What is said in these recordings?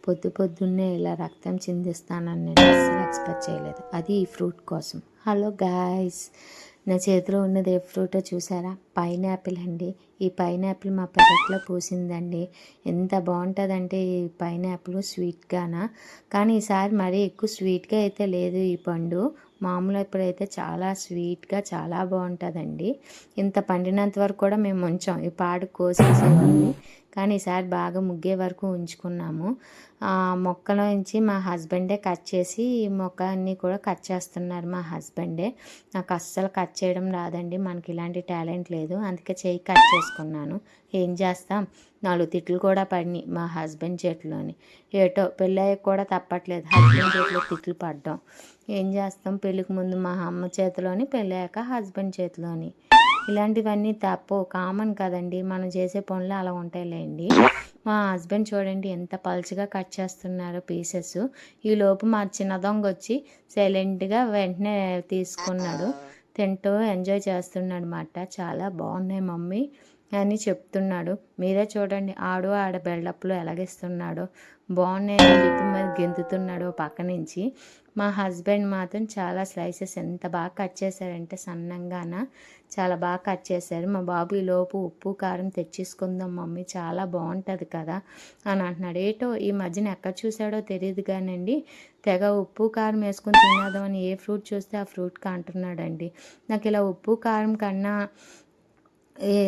పొద్దున్నే ఇలా రక్తం చిందిస్తానని నేను అస్సలు ఎక్స్పెక్ట్ చేయలేదు. అది ఈ ఫ్రూట్ కోసం. హలో గాయ్స్, నా చేతిలో ఉన్నది ఏ ఫ్రూటో చూసారా? పైనాపిల్ అండి. ఈ పైనాపిల్ మా పెరట్లో పూసిందండి. ఎంత బాగుంటుందంటే ఈ పైనాపిల్ స్వీట్గానా, కానీ ఈసారి మరీ ఎక్కువ స్వీట్గా అయితే లేదు ఈ పండు. మామూలు ఇప్పుడైతే చాలా స్వీట్గా చాలా బాగుంటుందండి. ఇంత పండినంత వరకు కూడా మేము ఉంచాం, ఈ పాడు కోసేసేవాళ్ళని, కానీ ఈసారి బాగా ముగ్గే వరకు ఉంచుకున్నాము. మొక్కలో నుంచి మా హస్బెండే కట్ చేసి ఈ మొక్క అన్నీ కూడా కట్ చేస్తున్నారు మా హస్బెండే. నాకు అస్సలు కట్ చేయడం రాదండి, మనకి ఇలాంటి టాలెంట్ లేదు, అందుకే చేయి కట్ చేసుకున్నాను. ఏం చేస్తాం, 4 తిట్లు కూడా పడినాయి మా హస్బెండ్ చేతిలోని. ఏటో పెళ్ళయ్యాక కూడా తప్పట్లేదు హస్బెండ్ చేతిలో తిట్లు పడ్డం. ఏం చేస్తాం, పెళ్ళికి ముందు మా అమ్మ చేతిలోని, పెళ్ళయ్యాక హస్బెండ్ చేతిలోని. ఇలాంటివన్నీ తప్పవు, కామన్ కదండి, మనం చేసే పనులు అలా ఉంటాయిలేండి. మా హస్బెండ్ చూడండి ఎంత పలుచగా కట్ చేస్తున్నారో పీసెస్. ఈలోపు మా చిన్న దొంగ వచ్చి సైలెంట్గా వెంటనే తీసుకున్నాడు, తింటూ ఎంజాయ్ చేస్తున్నాడు అన్నమాట. చాలా బాగున్నాయి మమ్మీ అని చెప్తున్నాడు. మీరే చూడండి ఆడ బెల్డప్లో ఎలాగిస్తున్నాడో. బాగున్నాయి అని చెప్పి మరి గెంతుతున్నాడు పక్క నుంచి. మా హస్బెండ్ మాత్రం చాలా స్లైసెస్ ఎంత బాగా కట్ చేశారంటే సన్నంగాన చాలా బాగా కట్ చేశారు. మా బాబు ఈలోపు ఉప్పు కారం తెచ్చేసుకుందాం మమ్మీ, చాలా బాగుంటుంది కదా అని అంటున్నాడు. ఏటో ఈ మధ్యన ఎక్కడ చూసాడో తెలియదు కానండి, తెగ ఉప్పు కారం వేసుకొని తినేద్దామని ఏ ఫ్రూట్ చూస్తే ఆ ఫ్రూట్కి అంటున్నాడండి. నాకు ఇలా ఉప్పు కారం కన్నా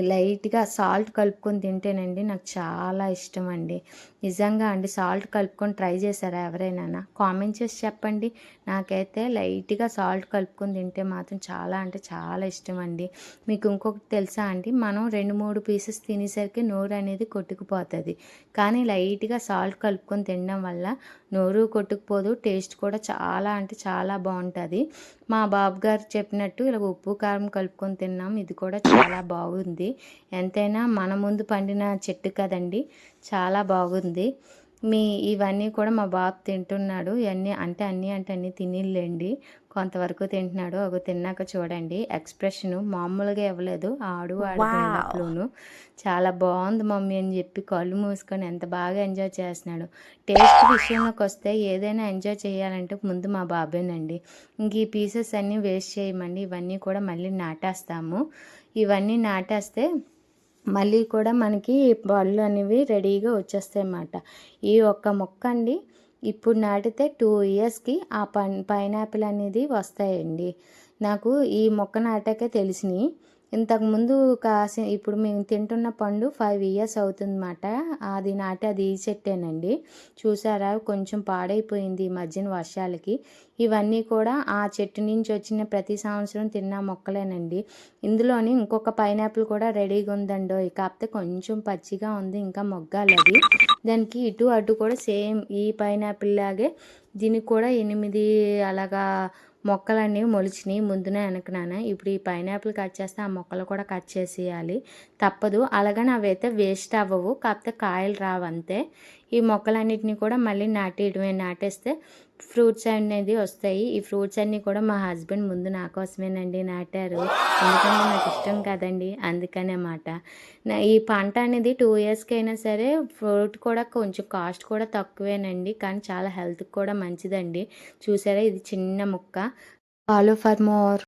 లైట్గా సాల్ట్ కలుపుకొని తింటేనండి నాకు చాలా ఇష్టం అండి. నిజంగా అండి, సాల్ట్ కలుపుకొని ట్రై చేశారా ఎవరైనా? కామెంట్ చేసి చెప్పండి. నాకైతే లైట్గా సాల్ట్ కలుపుకొని తింటే మాత్రం చాలా అంటే చాలా ఇష్టం అండి. మీకు ఇంకొకటి తెలుసా అండి, మనం 2-3 పీసెస్ తినేసరికి నోరు అనేది కొట్టుకుపోతుంది, కానీ లైట్గా సాల్ట్ కలుపుకొని తినడం వల్ల నోరు కొట్టుకుపోదు, టేస్ట్ కూడా చాలా అంటే చాలా బాగుంటుంది. మా బాబు గారు చెప్పినట్టు ఇలా ఉప్పు కారం కలుపుకొని తిన్నాం, ఇది కూడా చాలా బాగుంది. ఎంతైనా మన ముందు పండిన చెట్టు కదండి, చాలా బాగుంది. ఇవన్నీ కూడా మా బాబు తింటున్నాడు. ఇవన్నీ అంటే అన్నీ తినిలేండి, కొంతవరకు తింటున్నాడు. ఒక తిన్నాక చూడండి ఎక్స్ప్రెషను మామూలుగా ఇవ్వలేదు, ఆడు బిల్డప్లోను. చాలా బాగుంది మమ్మీ అని చెప్పి కళ్ళు మూసుకొని ఎంత బాగా ఎంజాయ్ చేస్తున్నాడు. టేస్ట్ విషయంలోకి వస్తే ఏదైనా ఎంజాయ్ చేయాలంటే ముందు మా బాబేనండి. ఇంక ఈ పీసెస్ అన్నీ వేస్ట్ చేయమండి, ఇవన్నీ కూడా మళ్ళీ నాటేస్తాము. ఇవన్నీ నాటేస్తే మళ్ళీ కూడా మనకి పళ్ళు అనేవి రెడీగా వచ్చేస్తాయి అన్నమాట. ఈ ఒక్క మొక్క అండి ఇప్పుడు నాటితే 2 ఇయర్స్కి ఆ పైనాపిల్ అనేది వస్తాయండి. నాకు ఈ మొక్క నాటాకే తెలిసినాయి. ఇంతకుముందు ఇప్పుడు మేము తింటున్న పండు 5 ఇయర్స్ అవుతుందన్నమాట. అది నాటి అది ఈ చెట్టేనండి. చూసారా కొంచెం పాడైపోయింది ఈ మధ్యన వర్షాలకి. ఇవన్నీ కూడా ఆ చెట్టు నుంచి వచ్చిన ప్రతి సంవత్సరం తిన్న మొక్కలేనండి. ఇందులోని ఇంకొక పైనాపిల్ కూడా రెడీగా ఉందండో, కాకపోతే కొంచెం పచ్చిగా ఉంది, ఇంకా మొగ్గాలి అది. దానికి ఇటు అటు కూడా సేమ్ ఈ పైనాపిల్ లాగే దీనికి కూడా 8 అలాగా మొక్కలన్నీ మొలిచినాయి ముందున వెనకనాన. ఇప్పుడు ఈ పైనాపిల్ కట్ చేస్తే ఆ మొక్కలు కూడా కట్ చేసేయాలి, తప్పదు. అలాగని అవి అయితే వేస్ట్ అవ్వవు, కాకపోతే కాయలు రావంతే. ఈ మొక్కలన్నిటిని కూడా మళ్ళీ నాటేస్తే ఫ్రూట్స్ అనేది వస్తాయి. ఈ ఫ్రూట్స్ అన్నీ కూడా మా హస్బెండ్ ముందు నా కోసమేనండి నాటారు, ఎందుకంటే నాకు ఇష్టం కదండి, అందుకనేమాట. ఈ పంట అనేది 2 ఇయర్స్కి అయినా సరే ఫ్రూట్ కూడా కొంచెం కాస్ట్ కూడా తక్కువేనండి, కానీ చాలా హెల్త్కి కూడా మంచిదండి. చూసారా ఇది చిన్న ముక్క. Follow for more.